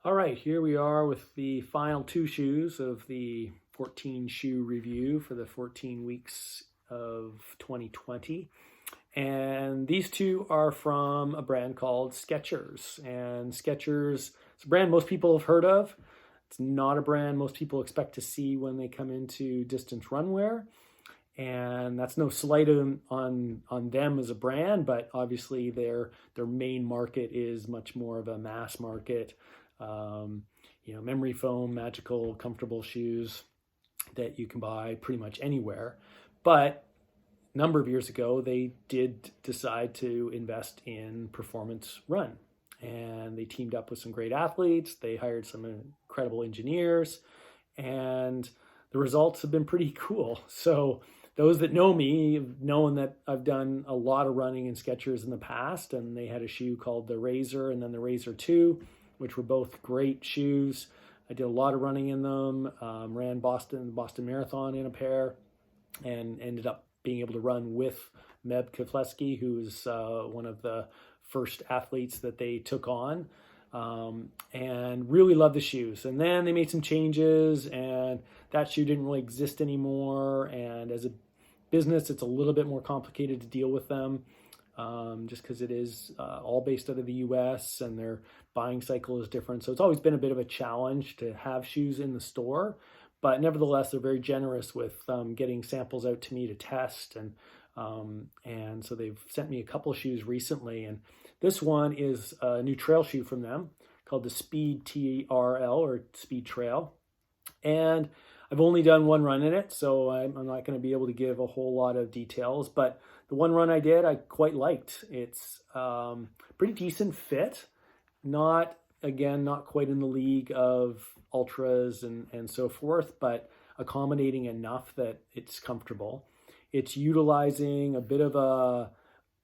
All right, here we are with the final two shoes of the 14 shoe review for the 14 weeks of 2020. And these two are from a brand called Skechers. And Skechers is a brand most people have heard of. It's not a brand most people expect to see when they come into distance run wear. And that's no slight on them as a brand, but obviously their main market is much more of a mass market. Memory foam, magical, comfortable shoes that you can buy pretty much anywhere. But a number of years ago, they did decide to invest in performance run. And they teamed up with some great athletes. They hired some incredible engineers. And the results have been pretty cool. So those that know me have known that I've done a lot of running in Skechers in the past. And they had a shoe called the Razor and then the Razor 2, which were both great shoes. I did a lot of running in them, ran the Boston Marathon in a pair, and ended up being able to run with Meb Keflezighi, who was one of the first athletes that they took on, and really loved the shoes. And then they made some changes, and that shoe didn't really exist anymore. And as a business, it's a little bit more complicated to deal with them. Just because it is all based out of the US and their buying cycle is different. So it's always been a bit of a challenge to have shoes in the store. But nevertheless, they're very generous with getting samples out to me to test. And so they've sent me a couple of shoes recently. And this one is a new trail shoe from them called the Speed TRL or Speed Trail. And I've only done one run in it, so I'm not going to be able to give a whole lot of details. But the one run I did, I quite liked. It's pretty decent fit. Not quite in the league of ultras and so forth, but accommodating enough that it's comfortable. It's utilizing a bit of a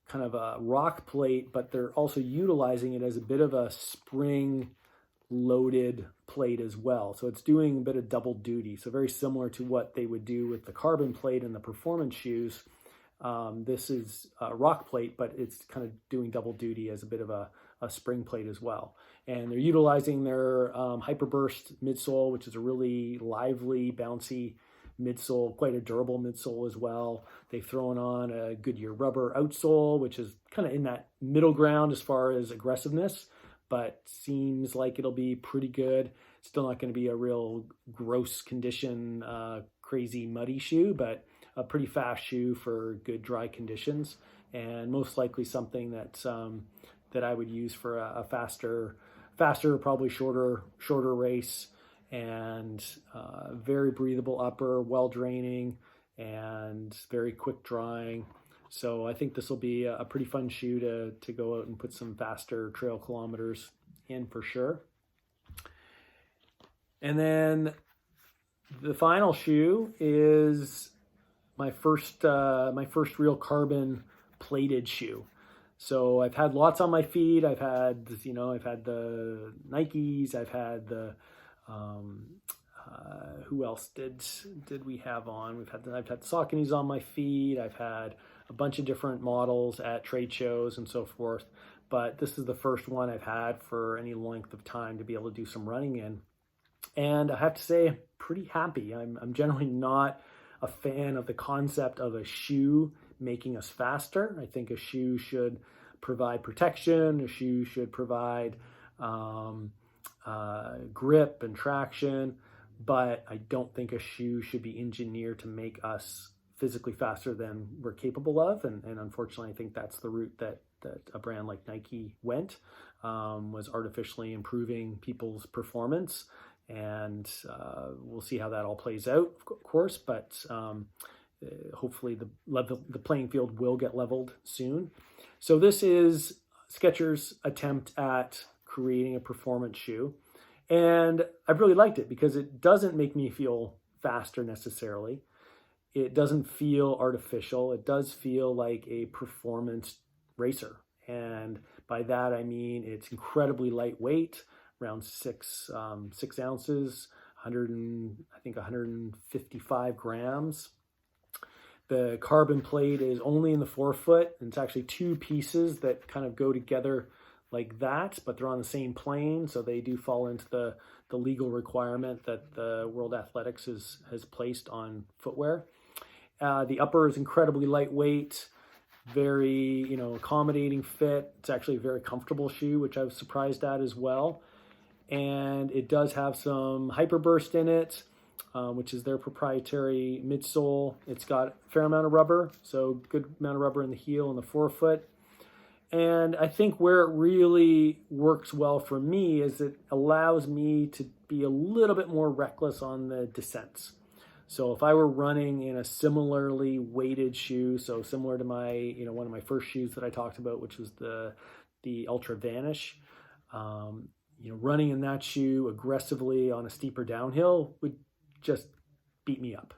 kind of a rock plate, but they're also utilizing it as a bit of a spring loaded plate as well. So it's doing a bit of double duty. So very similar to what they would do with the carbon plate and the performance shoes. This is a rock plate, but it's kind of doing double duty as a bit of a spring plate as well. And they're utilizing their Hyperburst midsole, which is a really lively, bouncy midsole, quite a durable midsole as well. They've thrown on a Goodyear rubber outsole, which is kind of in that middle ground as far as aggressiveness, but seems like it'll be pretty good. Still not going to be a real gross condition, crazy muddy shoe, but a pretty fast shoe for good dry conditions, and most likely something that I would use for a faster, probably shorter race, and very breathable upper, well draining, and very quick drying. So I think this will be a pretty fun shoe to go out and put some faster trail kilometers in for sure. And then the final shoe is my first real carbon plated shoe. So I've had lots on my feet. I've had the Nikes. I've had the who else did we have on? I've had Sauconys on my feet. I've had a bunch of different models at trade shows and so forth. But this is the first one I've had for any length of time to be able to do some running in. And I have to say, I'm pretty happy. I'm generally not a fan of the concept of a shoe making us faster. I think a shoe should provide protection. A shoe should provide grip and traction, but I don't think a shoe should be engineered to make us physically faster than we're capable of. And unfortunately, I think that's the route that a brand like Nike went, was artificially improving people's performance. And we'll see how that all plays out, of course, but hopefully the playing field will get leveled soon. So this is Skechers' attempt at creating a performance shoe. And I've really liked it because it doesn't make me feel faster necessarily. It doesn't feel artificial. It does feel like a performance racer. And by that, I mean it's incredibly lightweight, around 6 ounces, 155 grams. The carbon plate is only in the forefoot, and it's actually two pieces that kind of go together like that, but they're on the same plane, so they do fall into the legal requirement that the World Athletics has placed on footwear. The upper is incredibly lightweight, very, accommodating fit. It's actually a very comfortable shoe, which I was surprised at as well. And it does have some Hyperburst in it, which is their proprietary midsole. It's got a fair amount of rubber, so good amount of rubber in the heel and the forefoot. And I think where it really works well for me is it allows me to be a little bit more reckless on the descents. So if I were running in a similarly weighted shoe, so similar to my, one of my first shoes that I talked about, which was the Ultra Vanish, running in that shoe aggressively on a steeper downhill would just beat me up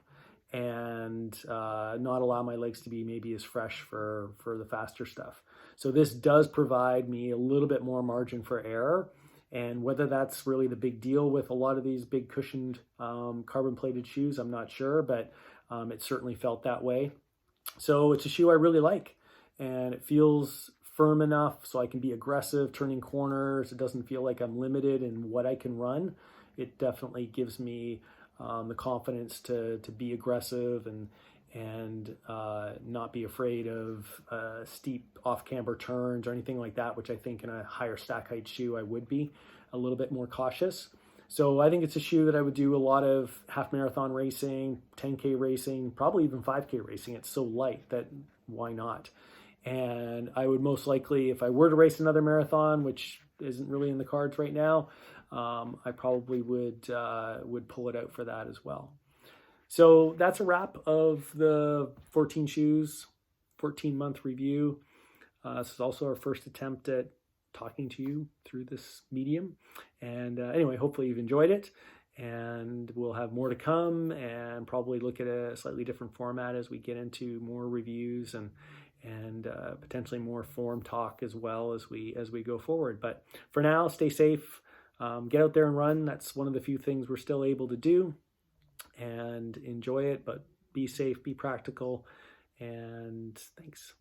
and not allow my legs to be maybe as fresh for the faster stuff. So this does provide me a little bit more margin for error. And whether that's really the big deal with a lot of these big cushioned carbon plated shoes, I'm not sure, but it certainly felt that way. So it's a shoe I really like, and it feels firm enough so I can be aggressive turning corners. It doesn't feel like I'm limited in what I can run. It definitely gives me the confidence to be aggressive and not be afraid of steep off-camber turns or anything like that, which I think in a higher stack height shoe I would be a little bit more cautious. So I think it's a shoe that I would do a lot of half marathon racing, 10K racing, probably even 5K racing. It's so light that why not? And I would most likely, if I were to race another marathon, which isn't really in the cards right now, I probably would pull it out for that as well. So that's a wrap of the 14 shoes, 14-month review. This is also our first attempt at talking to you through this medium. And anyway, hopefully you've enjoyed it. And we'll have more to come and probably look at a slightly different format as we get into more reviews and potentially more form talk as well as we go forward. But for now, stay safe. Get out there and run. That's one of the few things we're still able to do. And enjoy it, but be safe, be practical, and thanks.